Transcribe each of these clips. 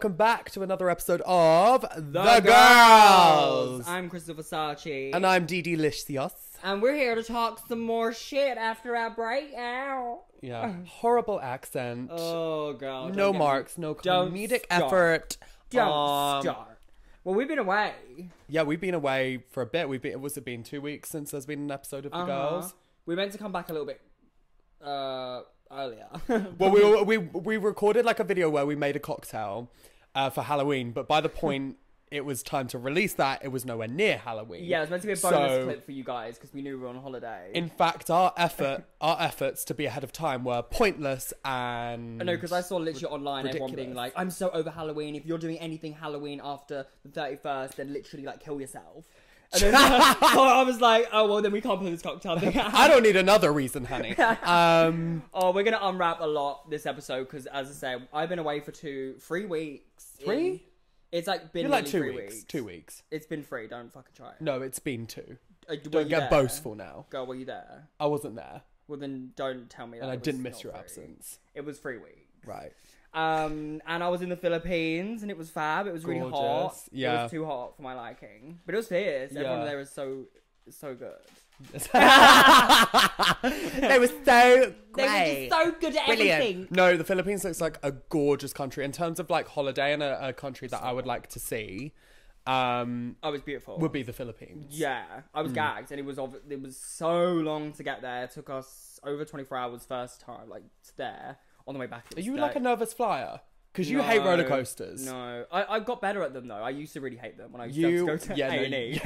welcome back to another episode of The Girls. I'm Crystal Versace. And I'm DeDe Licious. And we're here to talk some more shit after our breakout. Yeah, horrible accent. Oh, God. No marks, no comedic effort. Don't start. Well, we've been away. Yeah, we've been away for a bit. Was it been 2 weeks since there's been an episode of The Girls? We meant to come back a little bit earlier. Well, we recorded like a video where we made a cocktail for Halloween, but by the point it was time to release that, it was nowhere near Halloween. Yeah, it was meant to be a bonus clip for you guys because we knew we were on holiday. In fact, our efforts to be ahead of time were pointless and I know, because I saw literally online everyone being like, I'm so over Halloween. If you're doing anything Halloween after the 31st, then literally like kill yourself. And then I was like, oh, well, then we can't play this cocktail thing. I don't need another reason, honey. Oh, we're going to unwrap a lot this episode because, as I say, I've been away for 3 weeks. 3? It's like been like 3 weeks. 2 weeks. It's been 3. Don't fucking try it. No, it's been 2. Don't get boastful now. Girl, were you there? I wasn't there. Well, then don't tell me that. And I didn't miss your absence. It was 3 weeks. Right. And I was in the Philippines and it was fab. It was really hot. Yeah. It was too hot for my liking. But it was fierce. Everyone there was so good. They were so great. They were just so good at everything. No, the Philippines looks like a gorgeous country. In terms of like holiday and a country that I would like to see. Oh, it was beautiful. Would be the Philippines. Yeah. I was gagged and it was so long to get there. It took us over 24 hours first time, like there. On the way back. Are you like a nervous flyer? Because you hate roller coasters. No. I got better at them though. I used to really hate them when I used to go to A&E.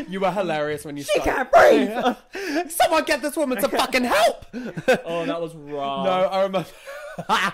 You were hilarious when you She started. can't breathe! Someone get this woman some fucking help! Oh, that was rough. No, I remember.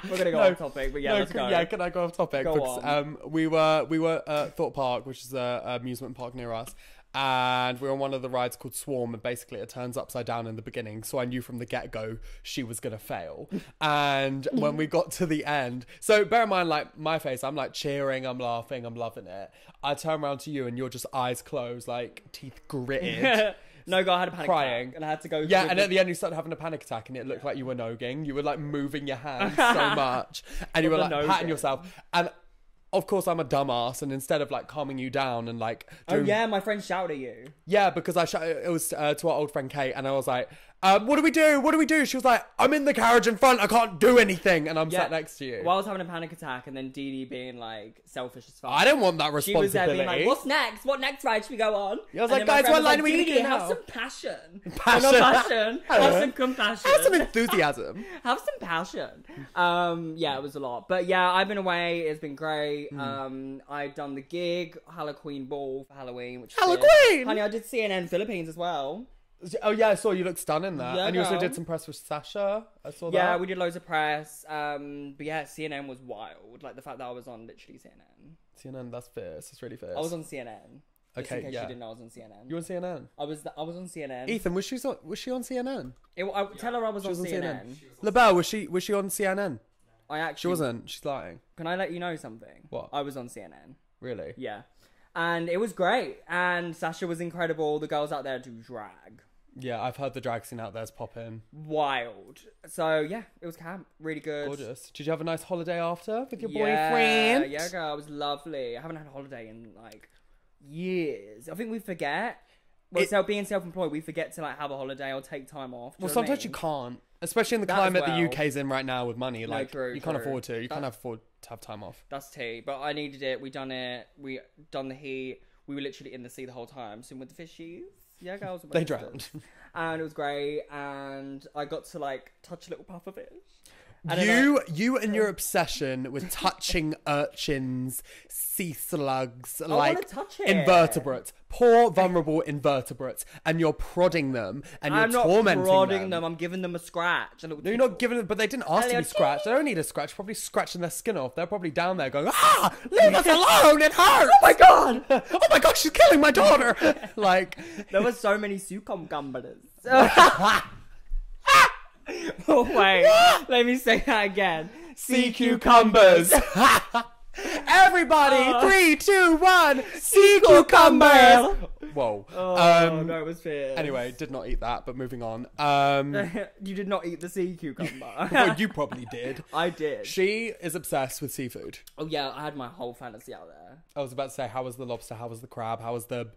We're gonna go off topic, but yeah, let's go. Yeah, can I go off topic? Go because, on. We were at Thorpe Park, which is a amusement park near us. And we were on one of the rides called Swarm, and basically it turns upside down in the beginning, so I knew from the get-go she was gonna fail. And when we got to the end, so bear in mind, like my face, I'm like cheering, I'm laughing, I'm loving it. I turn around to you and you're just eyes closed, like teeth gritted. No, girl, I had a panic attack and I had to go. Yeah, and at the end you started having a panic attack and it looked like you were nogging. You were like moving your hands so much and you were like patting yourself. And of course, I'm a dumbass, and instead of like calming you down and like, oh yeah, my friend shouted at you. Yeah, because it was to our old friend Kate, and I was like, what do we do? What do we do? She was like, I'm in the carriage in front. I can't do anything, and I'm sat next to you. Well, I was having a panic attack, and then DeDe being like selfish as fuck. I didn't want that responsibility. She was there being like, what's next? What next ride should we go on? I was like, guys, what line are we going to do now? Have some passion. Not passion. Have some compassion. Have some enthusiasm. Have some passion. Yeah, it was a lot, but yeah, I've been away. It's been great. I've done the gig, Halloween ball for Halloween, which Halloween. Honey, I did CNN Philippines as well. Oh yeah, I saw you look stunning there. Yeah, and you also did some press with Sasha. I saw that. Yeah, we did loads of press. But yeah, CNN was wild. Like the fact that I was on literally CNN. CNN, that's fierce. That's really fierce. I was on CNN. Okay, in case yeah. you didn't know I was on CNN. You on CNN? I was on CNN. Ethan, was she on CNN? Tell her I was on CNN. LaBelle, was she on CNN? I actually. She wasn't. She's lying. Can I let you know something? What? I was on CNN. Really? Yeah. And it was great. And Sasha was incredible. The girls out there do drag. Yeah, I've heard the drag scene out there's popping. Wild. So, yeah, it was camp. Really good. Gorgeous. Did you have a nice holiday after with your boyfriend? Yeah, girl. It was lovely. I haven't had a holiday in, like, years. I think we forget. Well, being self-employed, we forget to, like, have a holiday or take time off. Well, sometimes you can't. Especially in the climate the UK's in right now with money. Like, you can't afford to. You can't afford to have time off. That's tea. But I needed it. We done it. We done the heat. We were literally in the sea the whole time. Swimming with the fishies. Yeah, girls. They drowned. And it was great. And I got to, like, touch a little puffer fish. You and your obsession with touching urchins, sea slugs, like invertebrates, poor vulnerable invertebrates, and you're prodding them and you're tormenting them. I'm not prodding them. I'm giving them a scratch. No, you're not giving them, but they didn't ask to be scratched. They don't need a scratch. Probably scratching their skin off. They're probably down there going, ah, leave us alone. It hurts. Oh my god. Oh my god, she's killing my daughter. Like there were so many cucumbers. Oh wait, let me say that again. Sea cucumbers. Everybody, 3, 2, 1. Sea cucumbers. Whoa. Oh, no, it was fierce. Anyway, did not eat that, but moving on. You did not eat the sea cucumber. Well, you probably did. I did. She is obsessed with seafood. Oh yeah, I had my whole fantasy out there. I was about to say, how was the lobster? How was the crab? How was the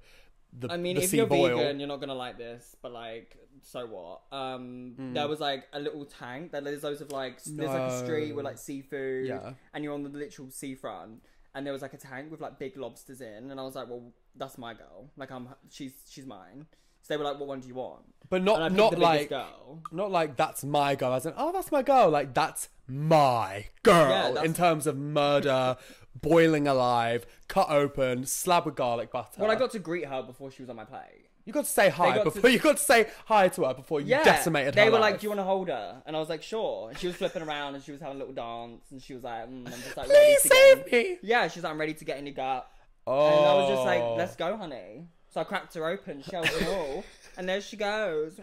I mean, if sea you're boil? vegan, you're not gonna like this, but like, so what? There was like a little tank. There's loads of like, there's like a street with like seafood, and you're on the literal seafront, and there was like a tank with like big lobsters in, and I was like, well, that's my girl. Like, she's mine. So they were like, what one do you want? But not like girl. Not like that's my girl. As in, oh, that's my girl. Like, that's my girl in terms of murder. Boiling alive, cut open, slab with garlic butter. Well, I got to greet her before she was on my plate. You got to say hi before you got to say hi to her before you decimated her. They were life. like, "Do you want to hold her?" And I was like, "Sure." And she was flipping around and she was having a little dance and she was like, "I'm just like, please save me." Yeah, she's like, "I'm ready to get in your gut." Oh. And I was just like, "Let's go, honey." So I cracked her open, shells and all, and there she goes.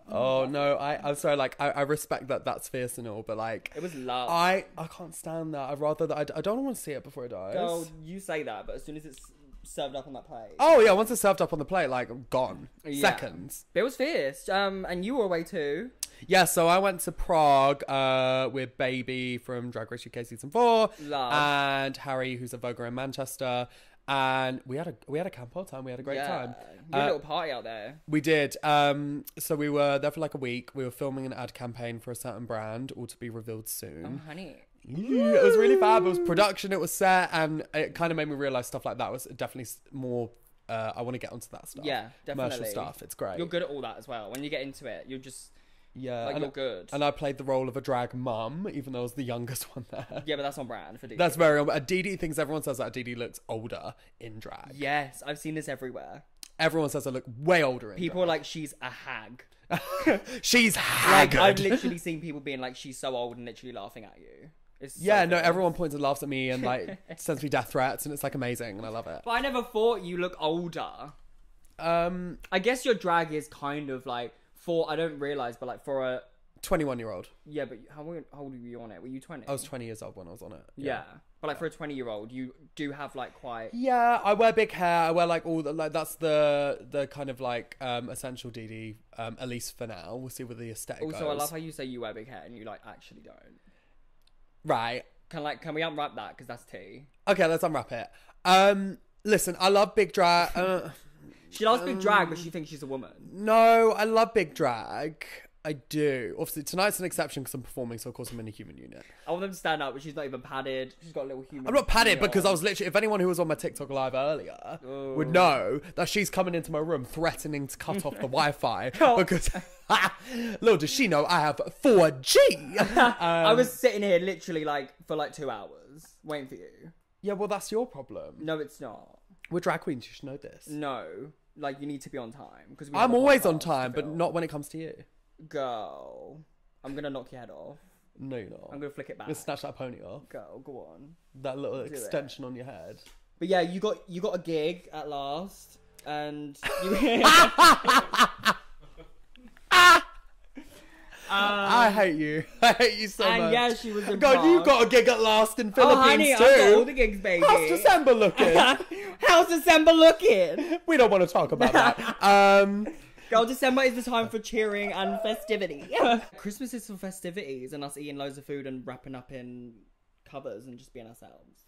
Oh no, I'm sorry. Like, I respect that that's fierce and all, but like, it was love. I can't stand that. I'd rather that I don't want to see it before it dies. Girl, you say that, but as soon as it's served up on that plate. Oh yeah, once it's served up on the plate, like, I'm gone. Yeah. Seconds. But it was fierce. And you were away too. Yeah, so I went to Prague with Baby from Drag Race UK season 4, love. And Harry, who's a voguer in Manchester. And we had a camp all time. We had a great time. You had a little party out there. We did. So we were there for like a week. We were filming an ad campaign for a certain brand, all to be revealed soon. Oh, honey. Yeah, it was really fab. It was production. It was set, and it kind of made me realize stuff like that was definitely more. I want to get onto that stuff. Yeah, definitely. Commercial stuff. It's great. You're good at all that as well. When you get into it, you're just. Yeah, like, you're good. And I played the role of a drag mum, even though I was the youngest one there. Yeah, but that's on brand for DeDe. That's very on brand. DeDe thinks everyone says that DeDe looks older in drag. Yes, I've seen this everywhere. Everyone says I look way older in People drag. are like, she's a hag. She's haggard. Like, I've literally seen people being like, she's so old, and literally laughing at you. It's so no, everyone points and laughs at me and like sends me death threats, and it's like amazing, and I love it. But I never thought you look older. I guess your drag is kind of like, I don't realise, but like for a 21-year-old. Yeah, but how old were you on it? Were you 20? I was 20 years old when I was on it. Yeah. But like for a 20-year-old, you do have like quite. Yeah, I wear big hair. I wear like all the like that's the kind of like essential DeDe. At least for now, we'll see where the aesthetic goes. Also, I love how you say you wear big hair and you like actually don't. Right. Can we unwrap that because that's tea? Okay, let's unwrap it. Listen, I love big drag. She loves big drag, but she thinks she's a woman. No, I love big drag. I do. Obviously, tonight's an exception because I'm performing, so of course I'm in a human unit. I want them to stand up, but she's not even padded. She's got a little human. I'm not padded because I was literally. If anyone who was on my TikTok live earlier would know that she's coming into my room threatening to cut off the Wi-Fi because little does she know I have 4G. I was sitting here literally like for like 2 hours waiting for you. Yeah, well, that's your problem. No, it's not. We're drag queens. You should know this. No, like you need to be on time because I'm always on time, but not when it comes to you. Girl, I'm gonna knock your head off. No, you're not. I'm gonna flick it back. I'm gonna snatch that pony off. Girl, go on. That little extension on your head. But yeah, you got a gig at last, and you. I hate you. I hate you so much. And yeah, she was in God, Prague. you got a gig at last in Philippines honey, too. I've got all the gigs, baby. How's December looking? How's December looking? We don't want to talk about that. Girl, December is the time for cheering and festivity. Christmas is for festivities and us eating loads of food and wrapping up in covers and just being ourselves.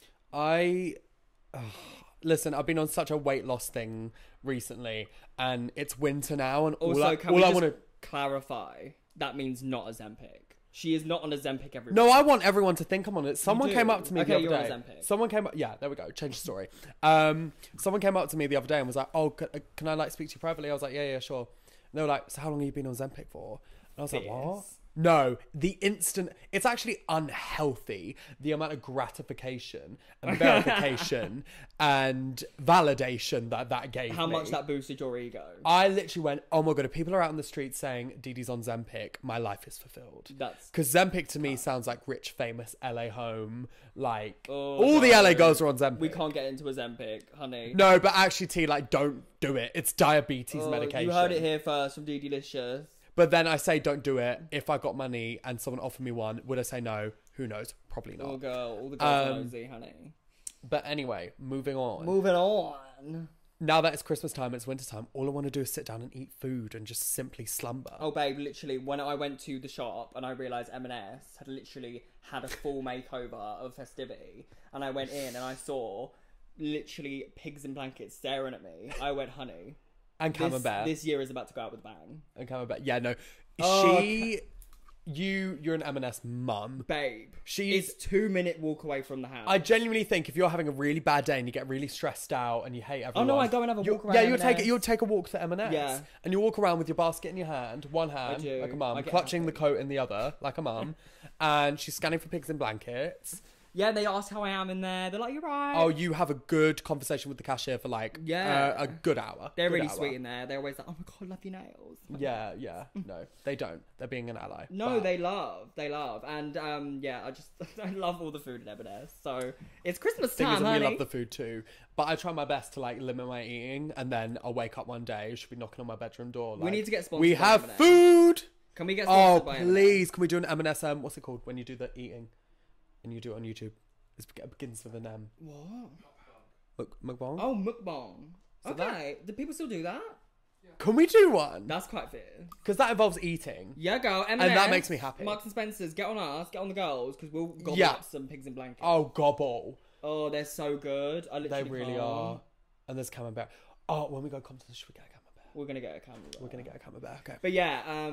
Listen, I've been on such a weight loss thing recently, and it's winter now, and also, I want to clarify that means not Ozempic. She is not on Ozempic every No, I want everyone to think I'm on it. Someone came up to me the other you're day. on Ozempic. Someone came up. Yeah, there we go. Change the story. Someone came up to me the other day and was like, "Oh, can I like speak to you privately?" I was like, "Yeah, sure." And they were like, "So how long have you been on Ozempic for?" And I was like, "What?" No, the instant, it's actually unhealthy, the amount of gratification and verification and validation that gave How me. much that boosted your ego. I literally went, oh my God, if people are out on the street saying DeDe's on Zempic, my life is fulfilled. Because Zempic to me sounds like rich, famous LA home, like all the LA girls are on Zempic. We can't get into Ozempic, honey. No, but actually T, like, don't do it. It's diabetes medication. You heard it here first from DeDelicious. But then I say don't do it. If I got money and someone offered me one, would I say no? Who knows? Probably not. Oh, girl. All the girls are nosy, honey. But anyway, moving on. Moving on. now that it's Christmas time, it's winter time, all I want to do is sit down and eat food and just simply slumber. Oh, babe, literally, when I went to the shop and I realised M&S had literally had a full makeover of festivity, and I went in and I saw literally pigs in blankets staring at me, I went, honey. And Camembert. This year is about to go out with a bang. And Camembert. Yeah, no. You're an M&S mum. Babe. It's 2-minute walk away from the house. I genuinely think if you're having a really bad day and you get really stressed out and you hate everyone. Oh no, I go and have a walk around. Yeah, you'll take a walk to M&S. Yeah. And you walk around with your basket in your hand, one hand, like a mum, clutching the coat in the other, like a mum. And she's scanning for pigs in blankets. Yeah, they ask how I am in there. They're like, you're right. Oh, you have a good conversation with the cashier for like a good hour. They're really sweet in there. They're always like, oh my God, love your nails. Yeah. No, they don't. They're being an ally. No, but... they love. And I love all the food at M&S. So it's Christmas time, honey. We love the food too. But I try my best to like limit my eating, and then I'll wake up one day, she'll be knocking on my bedroom door. Like, we need to get sponsored. We have M&S. Food. Can we get sponsored by M&S? Please, can we do an M&S? What's it called when you do the eating? And you do it on YouTube. It begins with an M. What? Mukbang? Oh, mukbang. Okay. Do people still do that? Yeah. Can we do one? That's quite fair. Because that involves eating. Yeah, go. M&S, and that makes me happy. Marks and Spencer's, get on us, get on the girls, because we'll gobble up some pigs in blankets. Oh, gobble. Oh, they're so good. They really are. And there's Camembert. Oh, when we go competition, should we get a Camembert? We're going to get a Camembert. We're going to get a Camembert, okay. But yeah,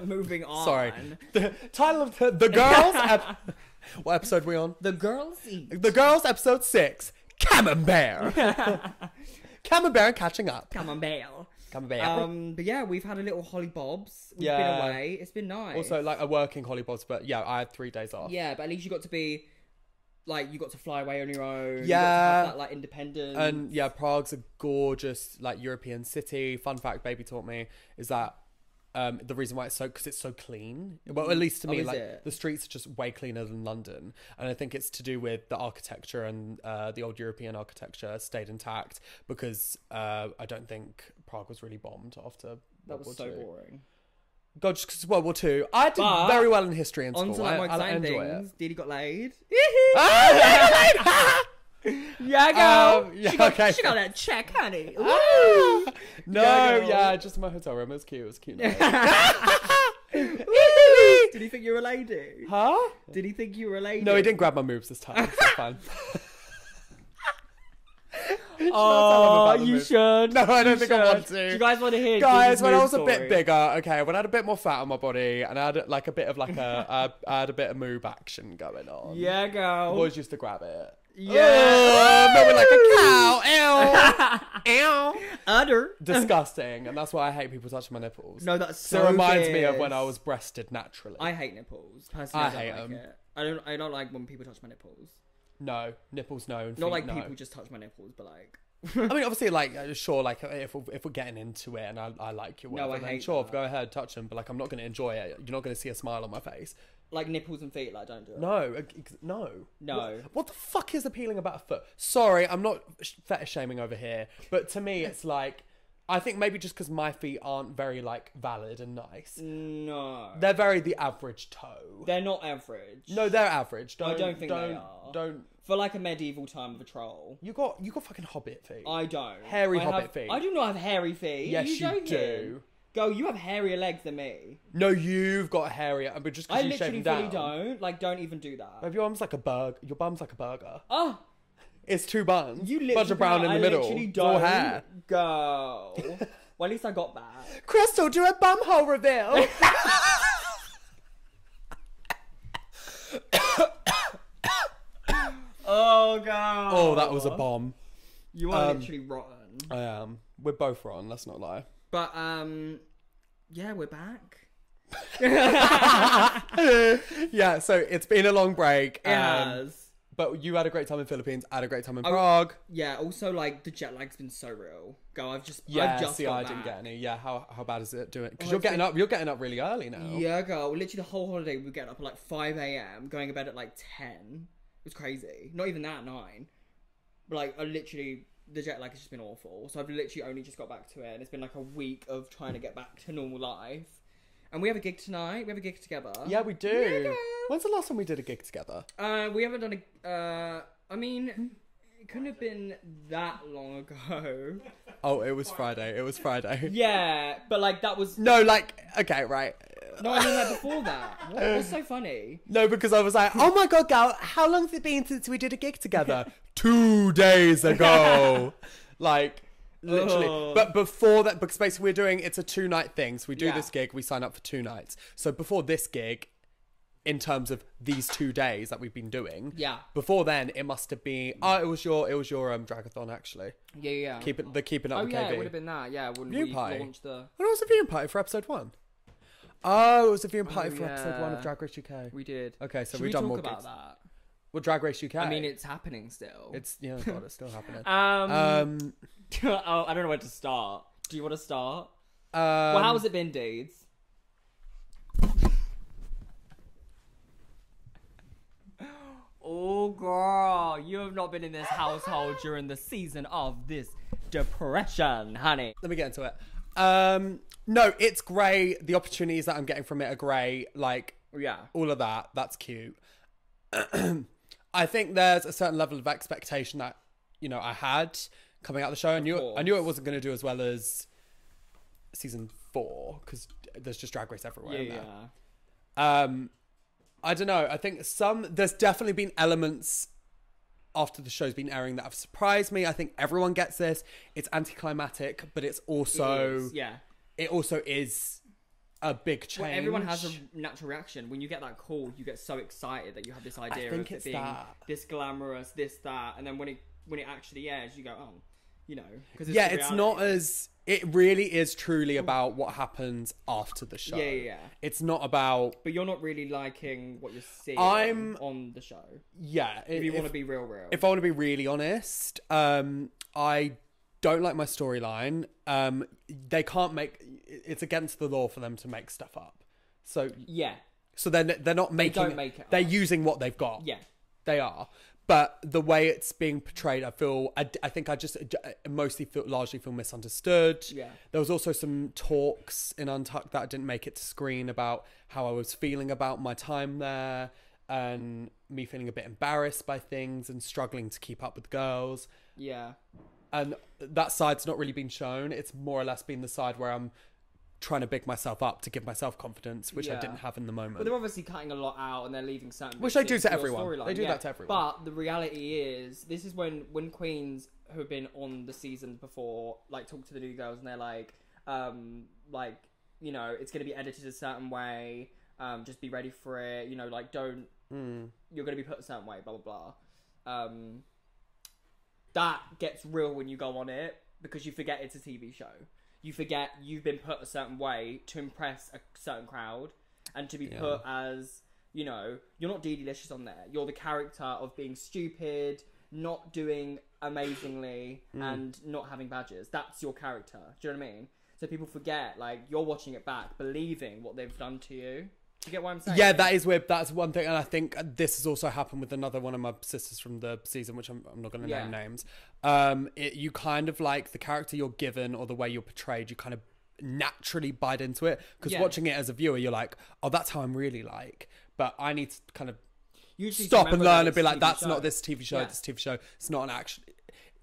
moving on. Sorry. The title of the girls... What episode are we on? The Girls Eat. The Girls, episode 6. Camembert. Camembert catching up. Camembert. Camembert. But yeah, we've had a little Holly Bobs. We've been away. It's been nice. Also, like a working Holly Bobs, but yeah, I had 3 days off. Yeah, but at least you got to be... Like, you got to fly away on your own. Yeah. You got to have that, like, independence. And, yeah, Prague's a gorgeous, like, European city. Fun fact, baby taught me, is that the reason why because it's so clean. Well, at least to me, like, the streets are just way cleaner than London. And I think it's to do with the architecture and the old European architecture stayed intact because I don't think Prague was really bombed after World War II. Boring. God, just because World War II. I did very well in history in school. On to like more exciting things. DeDe got laid. Yeah, girl. She got that check, honey. Just in my hotel room. It was cute. Did he think you were a lady? Huh? Did he think you were a lady? No, he didn't grab my moves this time. It's fine. Oh, you should. No, I don't think I want to. Do you guys want to hear? Guys, when I was a bit bigger, okay, when I had a bit more fat on my body, and I had like a bit of like I had a bit of moob action going on. Yeah, girl. Boys used to grab it. Yeah, moving like a cow. Ew, ew. Udder. Disgusting, and that's why I hate people touching my nipples. No, that's so. So it reminds me of when I was breasted naturally. I hate nipples. Personally, I hate them. I don't like when people touch my nipples. No, nipples no. And not feet, like no. people just touch my nipples, but like. I mean, obviously, like, sure, like, if we're getting into it and I like you, no, I hate sure, that. Go ahead, touch them, but like, I'm not going to enjoy it. You're not going to see a smile on my face. Like nipples and feet, like, don't do it. No. What the fuck is appealing about a foot? Sorry, I'm not fetish shaming over here, but to me, it's like, I think maybe just because my feet aren't very, like, valid and nice. No. They're very the average toe. They're not average. No, they're average. I don't think they are. Don't. For like a medieval time of a troll. You got fucking hobbit feet. I don't. Hairy hobbit feet. I do not have hairy feet. Yes, you do. Go, you have hairier legs than me. No, you've got hairier, but just because you shave them down. I literally fully don't. Like, don't even do that. Your bum's like a burger. Your bum's like a burger. Oh. It's 2 buns. You literally bunch of brown in the middle. Literally don't. All hair. Go. Well, at least I got that. Crystal, do a bumhole reveal. Oh, God. Oh, that was a bomb. You are literally rotten. I am. We're both rotten, let's not lie. But, yeah, we're back. Yeah, so it's been a long break. Yes. But you had a great time in Philippines. I had a great time in Prague. Yeah, also, like, the jet lag's been so real. Go, I've just I got didn't get any. Yeah, how bad is it doing? Because you're getting up really early now. Yeah, girl. Literally the whole holiday we were getting up at like 5 a.m, going to bed at like 10. It was crazy. Not even that, 9. But like, the jet lag has just been awful. So I've literally only just got back to it, and it's been like a week of trying to get back to normal life. And we have a gig tonight. We have a gig together. Yeah, we do. Yeah. When's the last time we did a gig together? We haven't done a... I mean, It couldn't have been that long ago. Oh, it was Friday. It was Friday. Yeah, but like that was... No, like, okay, right. No, I mean like before that. What's so funny? No, because I was like, oh my God, Gal, how long has it been since we did a gig together? 2 days ago. Like, literally. Ugh. But before that, because basically we're doing, it's a 2-night thing. So we do Yeah. this gig, we sign up for 2 nights. So before this gig, in terms of these 2 days that we've been doing, Yeah. before then it must have been, it was your dragathon actually. Yeah. Keeping up Oh with yeah, KV. it would have been that. Yeah, when Viewing we party. launched the... Oh, it was a viewing party for episode 1. Oh, it was a viewing party for episode 1 of yeah. Drag Race UK. We did. Okay, so Should we've we done talk more about gigs. that? Well, Drag Race UK. I mean, it's happening still. It's, yeah, God, it's still happening. Oh, I don't know where to start. Do you want to start? Well, how has it been, Deeds? Oh, girl, you have not been in this household during the season of this depression, honey. Let me get into it. No, it's great. The opportunities that I'm getting from it are great. Like, Yeah. all of that. That's cute. I think there's a certain level of expectation that, you know, I had coming out of the show. I knew it wasn't going to do as well as season 4 because there's just Drag Race everywhere in there. Yeah. I don't know. I think there's definitely been elements after the show's been airing that have surprised me. I think everyone gets this. It's anticlimactic, but it's also it also is a big change. Well, everyone has a natural reaction. When you get that call, you get so excited that you have this idea of it being this glamorous, this, that, and then when it actually airs, you go, oh, you know. Cause it's not as... It really is truly about what happens after the show. Yeah. It's not about... But you're not really liking what you're seeing on the show. Yeah. If you want to be real. If I want to be really honest, I don't like my storyline. They can't make... It's against the law for them to make stuff up. So... Yeah. So they're not making... They don't make it up. They're using what they've got. Yeah. They are. But the way it's being portrayed, I think I just largely feel misunderstood. Yeah. There was also some talks in Untucked that didn't make it to screen about how I was feeling about my time there and me feeling a bit embarrassed by things and struggling to keep up with girls. Yeah. And that side's not really been shown. It's more or less been the side where I'm trying to big myself up to give myself confidence, which I didn't have in the moment. But they're obviously cutting a lot out and they're leaving certain which bits they do into to your everyone. storyline. They do that to everyone. But the reality is, this is when queens who have been on the season before, like, talk to the new girls and they're like, you know, it's going to be edited a certain way, just be ready for it, you know, like, don't, you're going to be put a certain way, blah, blah, blah. That gets real when you go on it, because you forget it's a TV show. You forget you've been put a certain way to impress a certain crowd and to be put as, you know, you're not DeDe Licious on there. You're the character of being stupid, not doing amazingly, and not having badges. That's your character. Do you know what I mean? So people forget, like, you're watching it back, believing what they've done to you. Do you get what I'm saying? Yeah, that is weird. That's one thing. And I think this has also happened with another one of my sisters from the season, which I'm not going to name names. You kind of like the character you're given or the way you're portrayed, you kind of naturally bite into it. Because watching it as a viewer, you're like, oh, that's how I'm really like. But I need to kind of stop and learn and be like, that's not this TV show. This TV show. It's not an actual...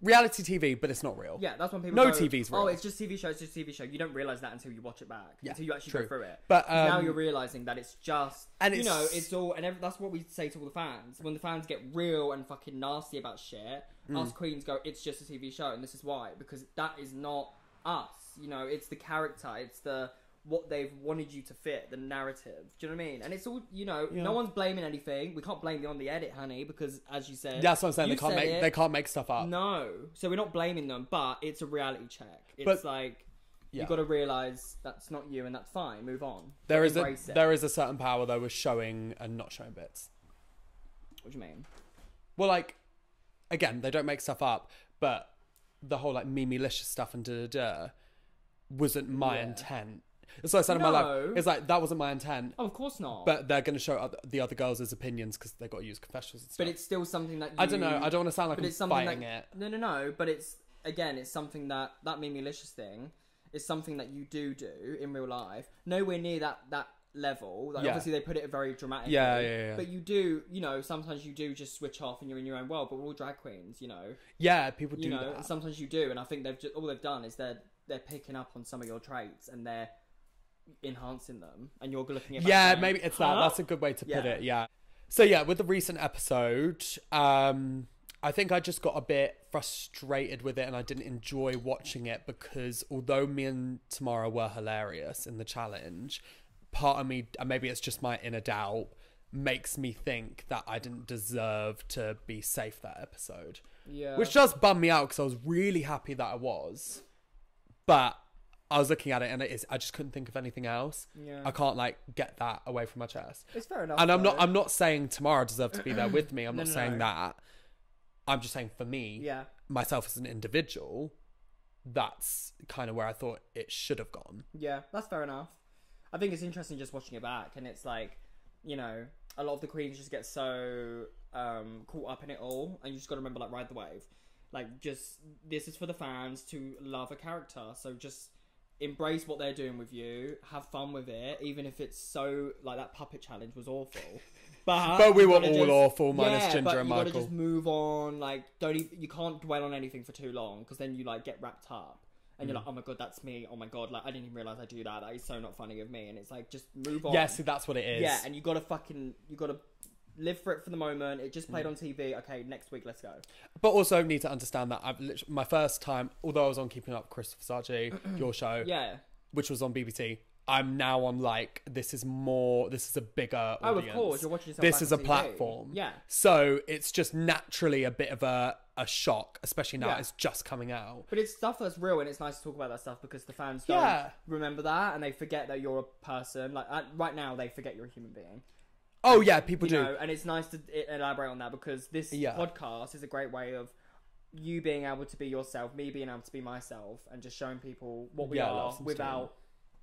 Reality TV, but it's not real. Yeah, that's when people No go, TV's real. oh, it's just TV show, it's just TV show. You don't realise that until you watch it back. Yeah, until you actually true. go through it. But now you're realising that it's just... And you know, it's all... And that's what we say to all the fans. When the fans get real and fucking nasty about shit, us queens go, it's just a TV show, and this is why. Because that is not us. You know, it's the character. It's the... what they've wanted you to fit, the narrative. Do you know what I mean? And it's all, you know, no one's blaming anything. We can't blame you on the edit, honey, because as you said... That's what I'm saying. They can't make stuff up. No. So we're not blaming them, but it's a reality check. It's you've got to realise that's not you and that's fine. Move on. There is a certain power, though, with showing and not showing bits. What do you mean? Well, like, again, they don't make stuff up, but the whole, like, Mimi-licious stuff and da-da-da wasn't my intent. It's like I said in my life. It's like, that wasn't my intent. Oh, of course not. But they're going to show the other girls' opinions because they've got to use confessionals and stuff. But it's still something that you... I don't know. I don't want to sound like I'm fighting it. No. But it's, again, it's something that Mimi-licious thing is something that you do in real life. Nowhere near that level. Like, Yeah. obviously they put it very dramatically. Yeah. But you do, you know, sometimes you do just switch off and you're in your own world. But we're all drag queens, you know. Yeah, people do you know, that. And sometimes you do, and I think all they've done is they're picking up on some of your traits and they're enhancing them, and you're looking at going, maybe it's that. That's a good way to put Yeah. it. Yeah. So yeah, with the recent episode, I think I just got a bit frustrated with it, and I didn't enjoy watching it because although me and Tamara were hilarious in the challenge, part of me, and maybe it's just my inner doubt, makes me think that I didn't deserve to be safe that episode. Yeah. Which does bum me out because I was really happy that I was. But I was looking at it and I just couldn't think of anything else. Yeah. I can't like get that away from my chest. It's fair enough. And though. I'm not saying Tamara deserved to be there with me. I'm No, not no, saying no. that. I'm just saying for me, Yeah. myself as an individual, that's kind of where I thought it should have gone. Yeah, that's fair enough. I think it's interesting just watching it back, and it's like, you know, a lot of the queens just get so caught up in it all, and you just got to remember, like, ride the wave. Like, just, this is for the fans to love a character, so just embrace what they're doing with you, have fun with it, even if it's so, like, that puppet challenge was awful. But we you were gotta all just- awful, minus yeah, Ginger but and you gotta Michael. just move on, like, you can't dwell on anything for too long, because then you, like, get wrapped up. And you're like, oh my god, that's me. Oh my god, like, I didn't even realise I do that. That is so not funny of me. And it's like, just move on. Yeah, see, that's what it is. Yeah, and you gotta live for it for the moment. It just played on TV. Okay, next week, let's go. But also need to understand that my first time, although I was on Keeping Up with Christopher Versace, your show, Yeah. which was on BBC, I'm now on like, this is a bigger audience. Oh, of course, you're watching yourself This back is on a TV. platform. Yeah. So it's just naturally a bit of a shock, especially now Yeah. it's just coming out. But it's stuff that's real, and it's nice to talk about that stuff because the fans don't Yeah. remember that, and they forget that you're a person. Like, right now, they forget you're a human being. Oh yeah, people You do. know, and it's nice to elaborate on that because this podcast is a great way of you being able to be yourself, me being able to be myself, and just showing people what we are without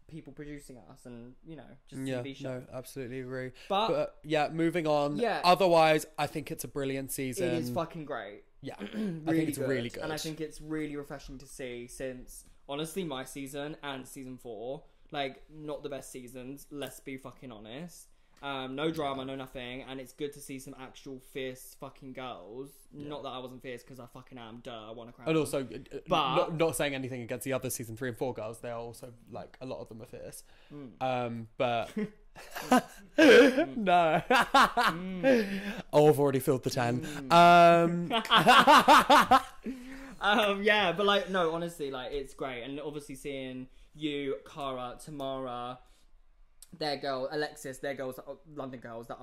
people producing us, and you know, just TV show. No, absolutely agree. But yeah, moving on. Yeah. Otherwise, I think it's a brilliant season. it is fucking great. Yeah, Really I think it's good. really good. And I think it's really refreshing to see since honestly my season and season 4, like, not the best seasons, let's be fucking honest. No drama, no nothing, and it's good to see some actual fierce fucking girls. Yeah. Not that I wasn't fierce, because I fucking am. Duh, I want to crown. And also, but not saying anything against the other season 3 and 4 girls, they're also like a lot of them are fierce. But no. Oh, I've already filled the 10. Yeah, but like, no, honestly, like, it's great, and obviously seeing you, Cara, Tamara, their girl, Alexis, their girls, London girls that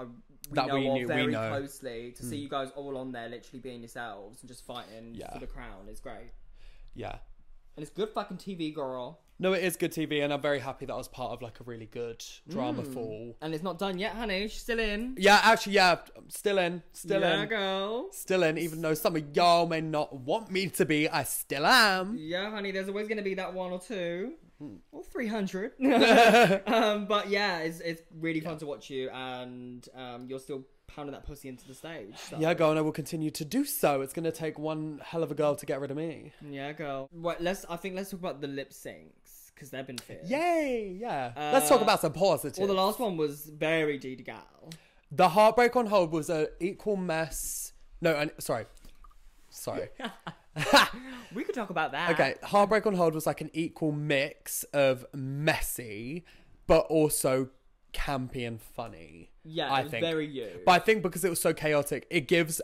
we know very closely, to see you guys all on there literally being yourselves and just fighting for the crown is great. Yeah. And it's good fucking TV, girl. No, it is good TV, and I'm very happy that I was part of like a really good drama fall. And it's not done yet, honey. She's still in. Yeah, actually, yeah, I'm still in. Yeah, girl. Still in, even though some of y'all may not want me to be, I still am. Yeah, honey, there's always going to be that 1 or 2. Or 300. But yeah, it's really fun to watch you, and you're still pounding that pussy into the stage. So. Yeah, girl, and I will continue to do so. It's going to take one hell of a girl to get rid of me. Yeah, girl. Right, let's talk about the lip syncs, because they've been fierce. Yay, yeah. Let's talk about some positives. Well, the last one was very DeDe gal. The Heartbreak on Hold was an equal mess. No, sorry. We could talk about that. Okay, Heartbreak on Hold was like an equal mix of messy, but also campy and funny. Yeah, I it was think. very you. But I think because it was so chaotic, it gives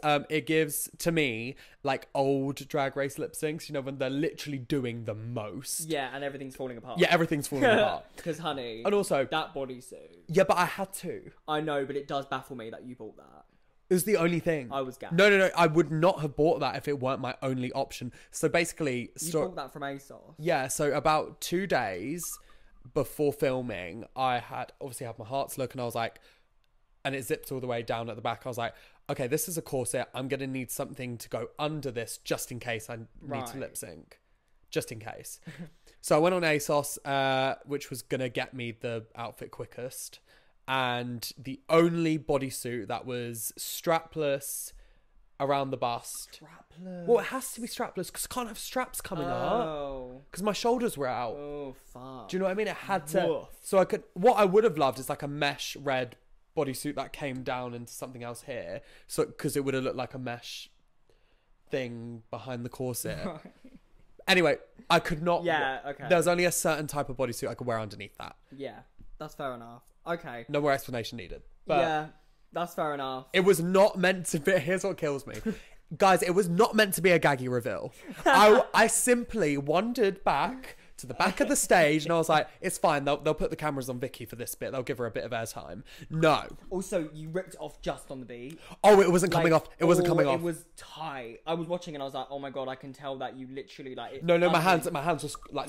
to me like old Drag Race lip syncs. You know, when they're literally doing the most. Yeah, and everything's falling apart. Yeah, everything's falling apart. Because, honey, And also that bodysuit. Yeah, but I had to. I know, but it does baffle me that you bought that. It was the only thing. I was gassed. No. I would not have bought that if it weren't my only option. So basically, You bought that from ASOS. yeah. So about 2 days before filming, I had obviously had my Hearts look, and I was like, and it zipped all the way down at the back. I was like, okay, this is a corset. I'm gonna need something to go under this just in case I need to lip sync, just in case. So I went on ASOS, which was gonna get me the outfit quickest. And the only bodysuit that was strapless, around the bust. Strapless. Well, it has to be strapless because I can't have straps coming up because my shoulders were out. Oh, fuck. Do you know what I mean? It had to. Woof. So I could. What I would have loved is like a mesh red bodysuit that came down into something else here. So because it would have looked like a mesh thing behind the corset. Anyway, I could not. Yeah, okay. There's only a certain type of bodysuit I could wear underneath that. Yeah, that's fair enough. Okay. No more explanation needed. But yeah, that's fair enough. it was not meant to be. Here's what kills me. Guys, it was not meant to be a gaggy reveal. I simply wandered back to the back of the stage and I was like, it's fine. They'll put the cameras on Vicky for this bit. They'll give her a bit of airtime. No. Also, you ripped it off just on the beat. Oh, it wasn't coming off. It wasn't coming off. It was tight. I was watching and I was like, oh my God, I can tell that you literally like... No, my hands were like,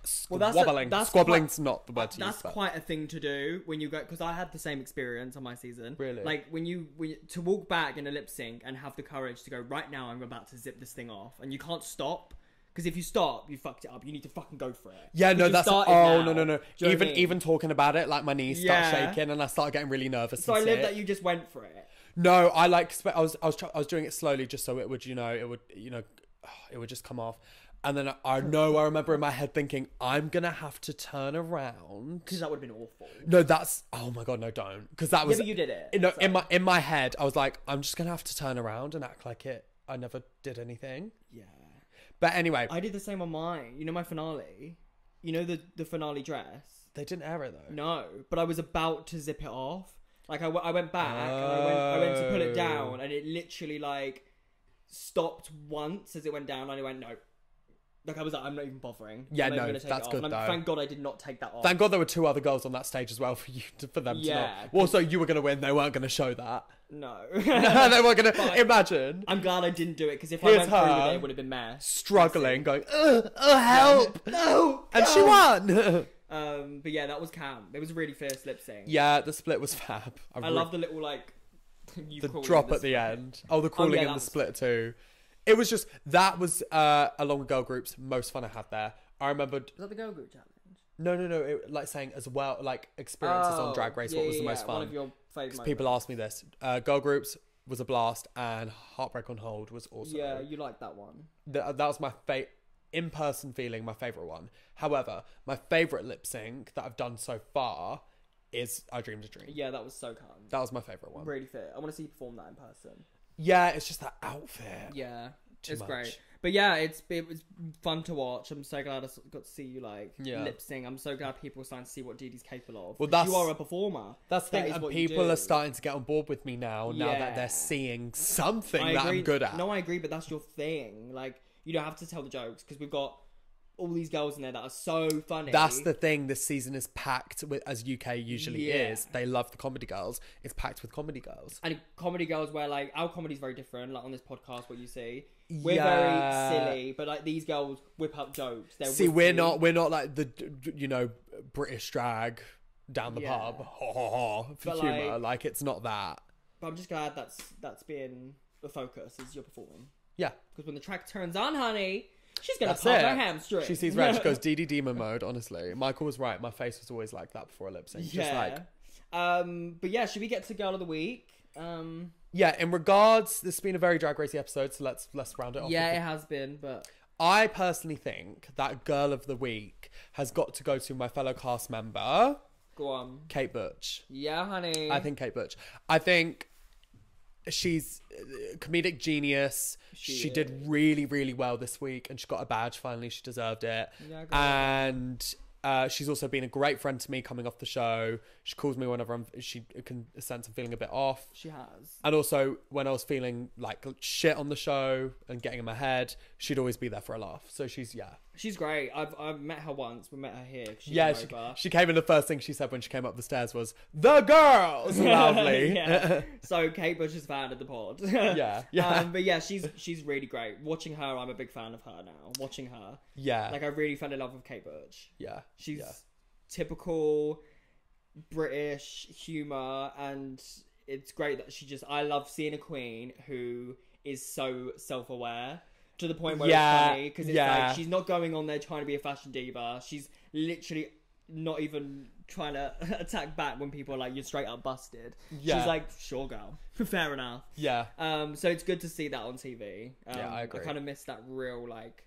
squabbling. Squabbling's not the word to use. That's quite a thing to do when you go... Because I had the same experience on my season. Really? Like, when you to walk back in a lip sync and have the courage to go, right now I'm about to zip this thing off. And you can't stop. Because if you stop, you fucked it up. You need to fucking go for it. Yeah, no, that's... Oh, now. no. Even talking about it, like my knees start shaking and I start getting really nervous. So I love that you just went for it. No, I was doing it slowly just so it would, it would just come off. And then I remember in my head thinking, I'm going to have to turn around. Because that would have been awful. No, oh my God, no, don't. Because that was... Yeah, but you did it. You know, in my head, I was like, I'm just going to have to turn around and act like I never did anything. Yeah. But anyway. I did the same on mine. You know my finale? You know the finale dress? They didn't air it though. No, but I was about to zip it off. Like I went back and I went to pull it down and it literally like stopped once as it went down and I went, no. Like I was like, I'm not even bothering. Yeah, no, that's good though. Thank God I did not take that off. Thank God there were 2 other girls on that stage as well for them to not. Also, you were going to win. They weren't going to show that. No. No, they weren't going to. Imagine. I'm glad I didn't do it because if I went through with it, it would have been mess. Struggling, going, help. No. And she won. But yeah, that was Cam. It was a really fierce lip sync. Yeah, the split was fab. I love the little like... the drop at the end. Oh, the crawling in the split too. It was just, that was along with girl groups, most fun I had there. I remembered... Was that the girl group challenge? No. It, like saying as well, like experiences on Drag Race, what was the most fun? One of your favourite people ask me this. Girl groups was a blast and Heartbreak on Hold was also... Yeah, you liked that one. That was my in-person feeling, my favourite one. However, my favourite lip sync that I've done so far is I Dreamed a Dream. Yeah, that was so calm. That was my favourite one. Really fit. I want to see you perform that in person. Yeah, it's just that outfit. Yeah, it's great. But yeah, it was fun to watch. I'm so glad I got to see you lip sync. I'm so glad people are starting to see what DeDe's capable of. Well, you are a performer. That's the thing, and people are starting to get on board with me now that they're seeing something I'm good at. No, I agree, but that's your thing. Like, you don't have to tell the jokes because we've got all these girls in there that are so funny. That's the thing. This season is packed with, as UK usually is. They love the comedy girls. It's packed with comedy girls. And comedy girls where like our comedy's very different. Like on this podcast, what you see, we're very silly, but like these girls whip up jokes. We're not like the British drag down the pub for humour. Like it's not that. But I'm just glad that's being the focus as you're performing. Yeah, because when the track turns on, honey. She's going to pop her hamstring. She sees red. She goes, DeDe demon mode, honestly. Michael was right. My face was always like that before a lip sync. Yeah. But yeah, should we get to Girl of the Week? Yeah, in regards, this has been a very Drag Racy episode, so let's round it off. Yeah, it has been, but... I personally think that Girl of the Week has got to go to my fellow cast member. Go on. Kate Butch. Yeah, honey. I think Kate Butch. I think... she's a comedic genius. She did really, really well this week and she got a badge finally. She deserved it. Yeah, and she's also been a great friend to me coming off the show. She calls me whenever she can sense I'm feeling a bit off. She has. And also when I was feeling like shit on the show and getting in my head, she'd always be there for a laugh. So she's great. I've met her once. We met her here. She came in. The first thing she said when she came up the stairs was, "The girls!" Lovely. So Kate Bush is fan of the pod. Yeah. But yeah, she's really great. Watching her, I'm a big fan of her now. Watching her. Yeah. Like I really fell in love with Kate Bush. Yeah. She's typical British humour and it's great that I love seeing a queen who is so self-aware. To the point where it's funny because it's like she's not going on there trying to be a fashion diva. She's literally not even trying to attack back when people are like, you're straight up busted. Yeah. She's like, sure, girl. Fair enough. Yeah. So it's good to see that on TV. Yeah, I agree. I kind of miss that real, like,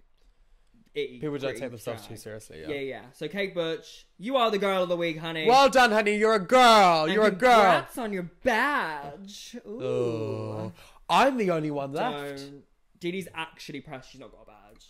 people don't take themselves too seriously. Yeah. So Kate Butch, you are the girl of the week, honey. Well done, honey. You're a girl. And you're a girl. Congrats on your badge. Ooh. Oh, I'm the only one left. DeDe's actually pressed she's not got a badge.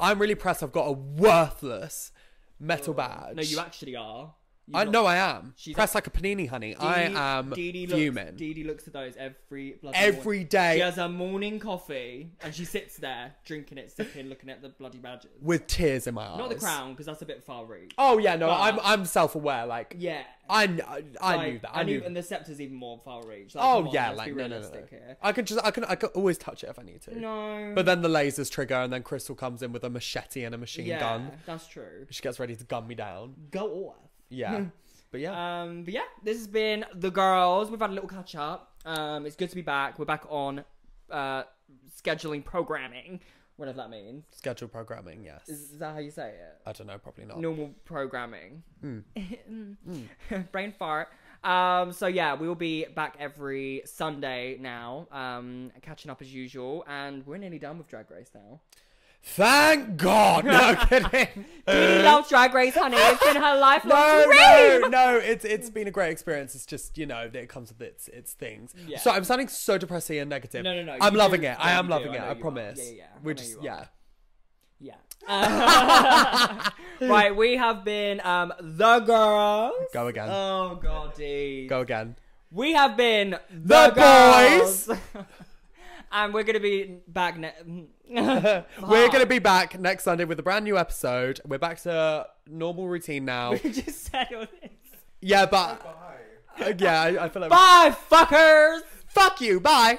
I'm really pressed. I've got a worthless metal badge. No, you actually are. No, I am. She's pressed like a panini, honey. I am fuming. DeDe looks at those every every day. She has her morning coffee and she sits there drinking it, sipping, looking at the bloody badges with tears in my eyes. Not the crown, because that's a bit far reach. Oh yeah, no, I'm self-aware. Like yeah, I knew that. I knew, and the scepter's even more far reach. Like, oh yeah, like no. Here. I can always touch it if I need to. No, but then the lasers trigger, and then Crystal comes in with a machete and a machine gun. Yeah, that's true. She gets ready to gun me down. Go off. Yeah. But yeah. This has been The Girls. We've had a little catch up. It's good to be back. We're back on scheduling programming. Whatever that means. Scheduled programming, yes. Is that how you say it? I don't know, probably not. Normal programming. Brain fart. So yeah, we will be back every Sunday now, catching up as usual, and we're nearly done with Drag Race now. Thank God! No kidding. DeDe loves Drag Race, honey. It's been her lifelong dream. No. It's been a great experience. It's just that it comes with its things. Yeah. So I'm sounding so depressed and negative. No. I'm loving it. I am loving it. I promise. Yeah. We're just Yeah. Right, we have been The Girls. Go again. Oh God, DeDe. Go again. We have been The Boys. And we're going to be back we're going to be back next Sunday with a brand new episode. We're back to normal routine now. We just said all this. Yeah, but... I feel like... Bye, fuckers! Fuck you, bye!